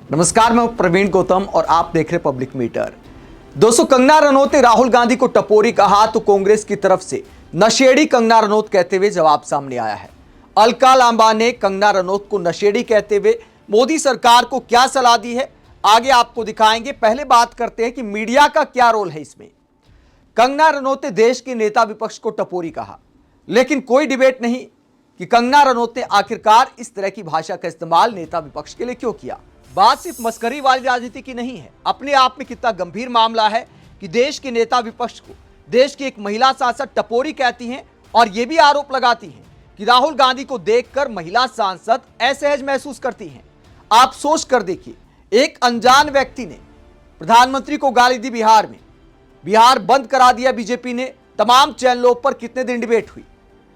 नमस्कार, मैं प्रवीण गौतम और आप देख रहे पब्लिक मीटर। दोस्तों, कंगना रनौत ने राहुल गांधी को टपोरी कहा तो कांग्रेस की तरफ से नशेड़ी कंगना रनौत कहते हुए जवाब सामने आया है। अलका लांबा ने कंगना रनौत को नशेड़ी कहते हुए मोदी सरकार को क्या सलाह दी है, आगे आपको दिखाएंगे। पहले बात करते हैं कि मीडिया का क्या रोल है इसमें। कंगना रनौत ने देश के नेता विपक्ष को टपोरी कहा, लेकिन कोई डिबेट नहीं कि कंगना रनौत ने आखिरकार इस तरह की भाषा का इस्तेमाल नेता विपक्ष के लिए क्यों किया। बात सिर्फ मस्करी वाली राजनीति की नहीं है, अपने आप में कितना गंभीर मामला है कि देश के नेता विपक्ष को देश की एक महिला सांसद टपोरी कहती हैं और यह भी आरोप लगाती हैं कि राहुल गांधी को देखकर महिला सांसद असहज महसूस करती हैं। आप सोच कर देखिए, एक अनजान व्यक्ति ने प्रधानमंत्री को गाली दी बिहार में, बिहार बंद करा दिया बीजेपी ने, तमाम चैनलों पर कितने दिन डिबेट हुई,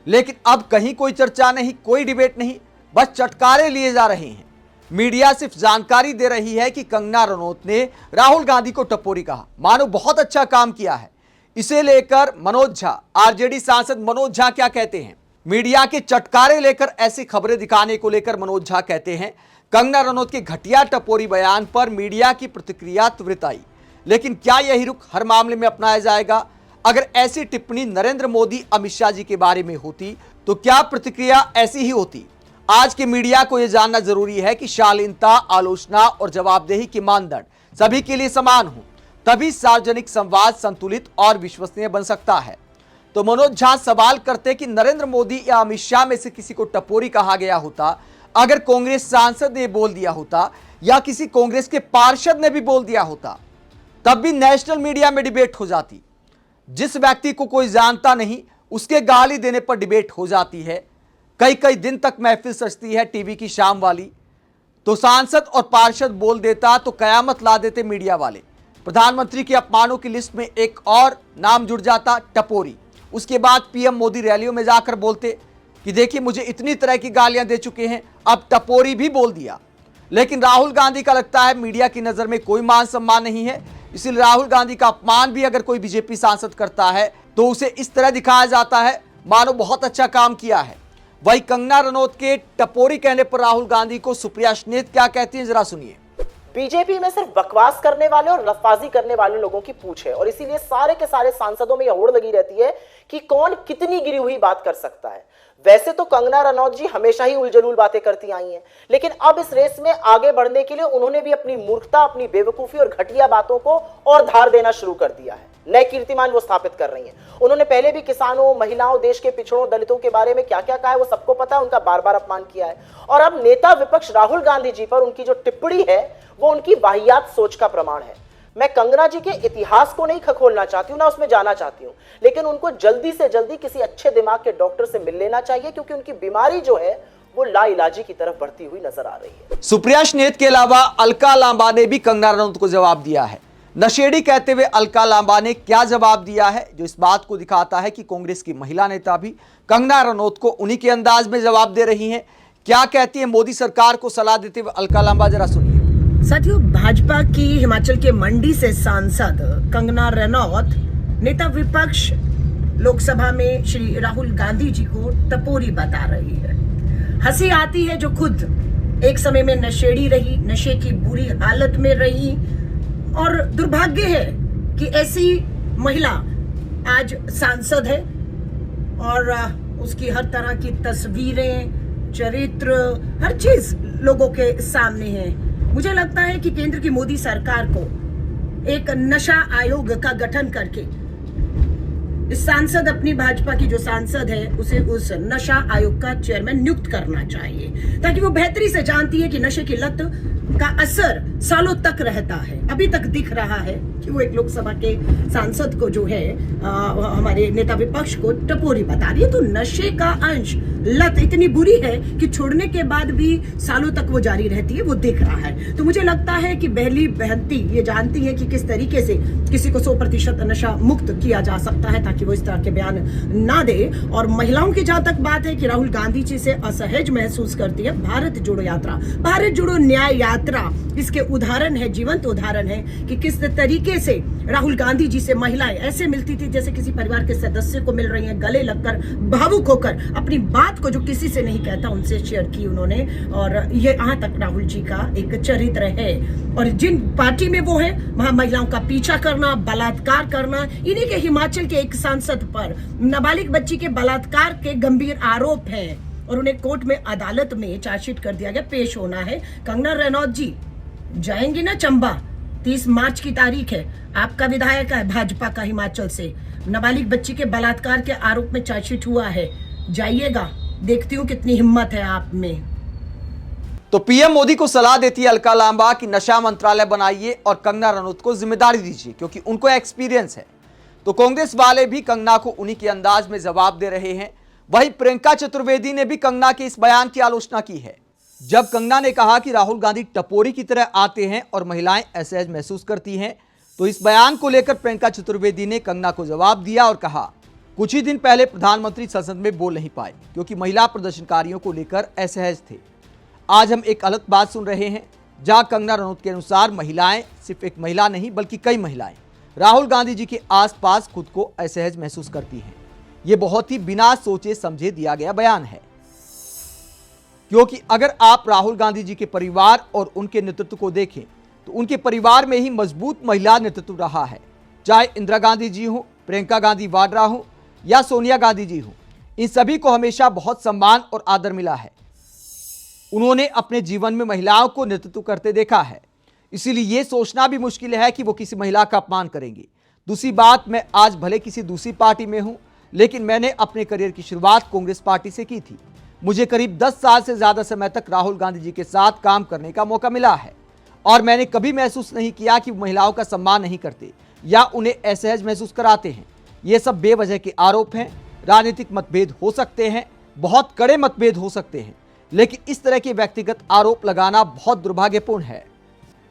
लेकिन अब कहीं कोई चर्चा नहीं, कोई डिबेट नहीं, बस चटकारे लिए जा रहे हैं। मीडिया सिर्फ जानकारी दे रही है कि कंगना रनौत ने राहुल गांधी को टपोरी कहा, मानो बहुत अच्छा काम किया है। इसे लेकर मनोज झा, आरजेडी सांसद मनोज झा क्या कहते हैं? मीडिया के चटकारे लेकर ऐसी खबरें दिखाने को लेकर मनोज झा कहते हैं, कंगना रनौत के घटिया टपोरी बयान पर मीडिया की प्रतिक्रिया त्वरित आई, लेकिन क्या यही रुख हर मामले में अपनाया जाएगा? अगर ऐसी टिप्पणी नरेंद्र मोदी, अमित शाह जी के बारे में होती तो क्या प्रतिक्रिया ऐसी ही होती? आज के मीडिया को यह जानना जरूरी है कि शालीनता, आलोचना और जवाबदेही के मानदंड सभी के लिए समान हो, तभी सार्वजनिक संवाद संतुलित और विश्वसनीय बन सकता है। तो मनोज झा सवाल करते कि नरेंद्र मोदी या अमित शाह में से किसी को टपोरी कहा गया होता, अगर कांग्रेस सांसद ने बोल दिया होता या किसी कांग्रेस के पार्षद ने भी बोल दिया होता, तब भी नेशनल मीडिया में डिबेट हो जाती। जिस व्यक्ति को कोई जानता नहीं, उसके गाली देने पर डिबेट हो जाती है, कई कई दिन तक महफिल सजती है टीवी की शाम वाली। तो सांसद और पार्षद बोल देता तो कयामत ला देते मीडिया वाले। प्रधानमंत्री के अपमानों की लिस्ट में एक और नाम जुड़ जाता, टपोरी। उसके बाद पीएम मोदी रैलियों में जाकर बोलते कि देखिए मुझे इतनी तरह की गालियां दे चुके हैं, अब टपोरी भी बोल दिया। लेकिन राहुल गांधी का लगता है मीडिया की नजर में कोई मान सम्मान नहीं है, इसलिए राहुल गांधी का अपमान भी अगर कोई बीजेपी सांसद करता है तो उसे इस तरह दिखाया जाता है मानो बहुत अच्छा काम किया है। वही कंगना रनौत के टपोरी कहने पर राहुल गांधी को सुप्रिया स्नेत क्या कहती हैं, जरा सुनिए। बीजेपी में सिर्फ बकवास करने वाले और लफाजी करने वाले लोगों की पूछ है और इसीलिए सारे के सारे सांसदों में यह होड़ लगी रहती है कि कौन कितनी गिरी हुई बात कर सकता है। वैसे तो कंगना रनौत जी हमेशा ही उलझुल बातें करती आई हैं, लेकिन अब इस रेस में आगे बढ़ने के लिए उन्होंने भी अपनी मूर्खता, अपनी बेवकूफी और घटिया बातों को और धार देना शुरू कर दिया है। नए कीर्तिमान वो स्थापित कर रही हैं। उन्होंने पहले भी किसानों, महिलाओं, देश के पिछड़ों, दलितों के बारे में क्या क्या कहा है वो सबको पता है, उनका बार बार अपमान किया है। और अब नेता विपक्ष राहुल गांधी जी पर उनकी जो टिप्पणी है वो उनकी वाहियात सोच का प्रमाण है। मैं कंगना जी के इतिहास को नहीं खखोलना चाहती हूं, ना उसमें जाना चाहती हूं, लेकिन उनको जल्दी से जल्दी किसी अच्छे दिमाग के डॉक्टर से मिल लेना चाहिए, क्योंकि उनकी बीमारी जो है वो लाइलाजी की तरफ बढ़ती हुई नजर आ रही है। सुप्रिया स्नेत के अलावा अलका लांबा ने भी कंगना रनौत को जवाब दिया है। नशेड़ी कहते हुए अलका लांबा ने क्या जवाब दिया है, जो इस बात को दिखाता है कि कांग्रेस की महिला नेता भी कंगना रनौत को उन्हीं के अंदाज में जवाब दे रही हैं। क्या कहती है मोदी सरकार को सलाह देते हुए अलका लांबा, जरा सुनिए। साथियों, भाजपा की हिमाचल के मंडी से सांसद कंगना रनौत नेता विपक्ष लोकसभा में श्री राहुल गांधी जी को टपोरी बता रही है। हंसी आती है जो खुद एक समय में नशेड़ी रही, नशे की बुरी हालत में रही, और दुर्भाग्य है कि ऐसी महिला आज सांसद है और उसकी हर तरह की तस्वीरें, चरित्र, हर चीज लोगों के सामने है। मुझे लगता है कि केंद्र की मोदी सरकार को एक नशा आयोग का गठन करके इस सांसद, अपनी भाजपा की जो सांसद है, उसे उस नशा आयोग का चेयरमैन नियुक्त करना चाहिए, ताकि वो बेहतरी से जानती है कि नशे की लत का असर सालों तक रहता है। अभी तक दिख रहा है कि वो एक लोकसभा के सांसद को जो है हमारे नेता विपक्ष को टपोरी बता रही है। तो नशे का अंश, लत इतनी बुरी है कि छोड़ने के बाद भी सालों तक वो जारी रहती है, वो दिख रहा है। तो मुझे लगता है कि बहली बहनती ये जानती है कि किस तरीके से किसी को 100% नशा मुक्त किया जा सकता है, ताकि वो इस तरह के बयान ना दे। और महिलाओं की जहां तक बात है कि राहुल गांधी जी से असहज महसूस करती है, भारत जोड़ो यात्रा, भारत जोड़ो न्याय यात्रा इसके उदाहरण है, जीवंत उदाहरण है कि किस तरीके तरीके से राहुल गांधी जी से महिलाएं ऐसे मिलती थी जैसे किसी परिवार के सदस्य को मिल रही हैं, गले लगकर, भावुक होकर अपनी बात को जो किसी से नहीं कहता उनसे शेयर की उन्होंने। और ये यहाँ तक राहुल जी का एक चरित्र है। और जिन पार्टी में वो है वहां महिलाओं का पीछा करना, बलात्कार करना, इन्हीं के हिमाचल के एक सांसद पर नाबालिग बच्ची के बलात्कार के गंभीर आरोप हैं और उन्हें कोर्ट में, अदालत में चार्जशीट कर दिया गया, पेश होना है। कंगना रनौत जी जाएंगी ना चंबा, 30 मार्च की तारीख है। आपका विधायक है भाजपा का हिमाचल से, नाबालिग बच्ची के बलात्कार के आरोप में चार्जशीट हुआ है, जाइएगा, देखती हूँ कितनी हिम्मत है आप में। तो पीएम मोदी को सलाह देती है अलका लांबा कि नशा मंत्रालय बनाइए और कंगना रनौत को जिम्मेदारी दीजिए क्योंकि उनको एक्सपीरियंस है। तो कांग्रेस वाले भी कंगना को उन्हीं के अंदाज में जवाब दे रहे हैं। वहीं प्रियंका चतुर्वेदी ने भी कंगना के इस बयान की आलोचना की है। जब कंगना ने कहा कि राहुल गांधी टपोरी की तरह आते हैं और महिलाएं असहज महसूस करती हैं, तो इस बयान को लेकर प्रियंका चतुर्वेदी ने कंगना को जवाब दिया और कहा, कुछ ही दिन पहले प्रधानमंत्री संसद में बोल नहीं पाए क्योंकि महिला प्रदर्शनकारियों को लेकर असहज थे। आज हम एक अलग बात सुन रहे हैं जहां कंगना रनौत के अनुसार महिलाएं, सिर्फ एक महिला नहीं बल्कि कई महिलाएं राहुल गांधी जी के आसपास खुद को असहज महसूस करती हैं। ये बहुत ही बिना सोचे समझे दिया गया बयान है क्योंकि अगर आप राहुल गांधी जी के परिवार और उनके नेतृत्व को देखें तो उनके परिवार में ही मजबूत महिला नेतृत्व रहा है। चाहे इंदिरा गांधी जी हो, प्रियंका गांधी वाड्रा हो या सोनिया गांधी जी हो, इन सभी को हमेशा बहुत सम्मान और आदर मिला है। उन्होंने अपने जीवन में महिलाओं को नेतृत्व करते देखा है, इसीलिए ये सोचना भी मुश्किल है कि वो किसी महिला का अपमान करेंगे। दूसरी बात, मैं आज भले किसी दूसरी पार्टी में हूं, लेकिन मैंने अपने करियर की शुरुआत कांग्रेस पार्टी से की थी। मुझे करीब 10 साल से ज़्यादा समय तक राहुल गांधी जी के साथ काम करने का मौका मिला है और मैंने कभी महसूस नहीं किया कि महिलाओं का सम्मान नहीं करते या उन्हें असहज महसूस कराते हैं। ये सब बेवजह के आरोप हैं। राजनीतिक मतभेद हो सकते हैं, बहुत कड़े मतभेद हो सकते हैं, लेकिन इस तरह के व्यक्तिगत आरोप लगाना बहुत दुर्भाग्यपूर्ण है।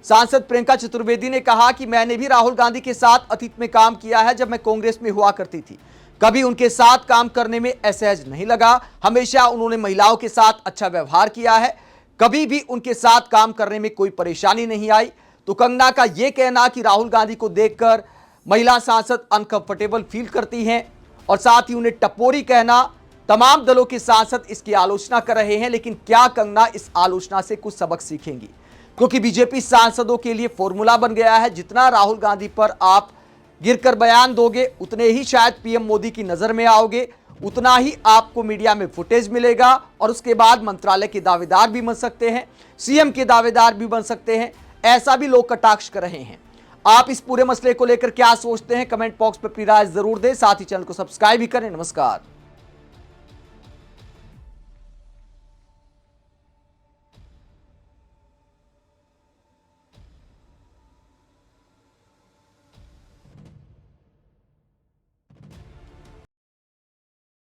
सांसद प्रियंका चतुर्वेदी ने कहा कि मैंने भी राहुल गांधी के साथ अतीत में काम किया है जब मैं कांग्रेस में हुआ करती थी। कभी उनके साथ काम करने में असहज नहीं लगा। हमेशा उन्होंने महिलाओं के साथ अच्छा व्यवहार किया है, कभी भी उनके साथ काम करने में कोई परेशानी नहीं आई। तो कंगना का यह कहना कि राहुल गांधी को देखकर महिला सांसद अनकंफर्टेबल फील करती हैं और साथ ही उन्हें टपोरी कहना, तमाम दलों के सांसद इसकी आलोचना कर रहे हैं। लेकिन क्या कंगना इस आलोचना से कुछ सबक सीखेंगी? क्योंकि बीजेपी सांसदों के लिए फॉर्मूला बन गया है, जितना राहुल गांधी पर आप गिरकर बयान दोगे उतने ही शायद पीएम मोदी की नजर में आओगे, उतना ही आपको मीडिया में फुटेज मिलेगा और उसके बाद मंत्रालय के दावेदार भी बन सकते हैं, सीएम के दावेदार भी बन सकते हैं। ऐसा भी लोग कटाक्ष कर रहे हैं। आप इस पूरे मसले को लेकर क्या सोचते हैं? कमेंट बॉक्स में अपनी राय जरूर दें, साथ ही चैनल को सब्सक्राइब भी करें। नमस्कार।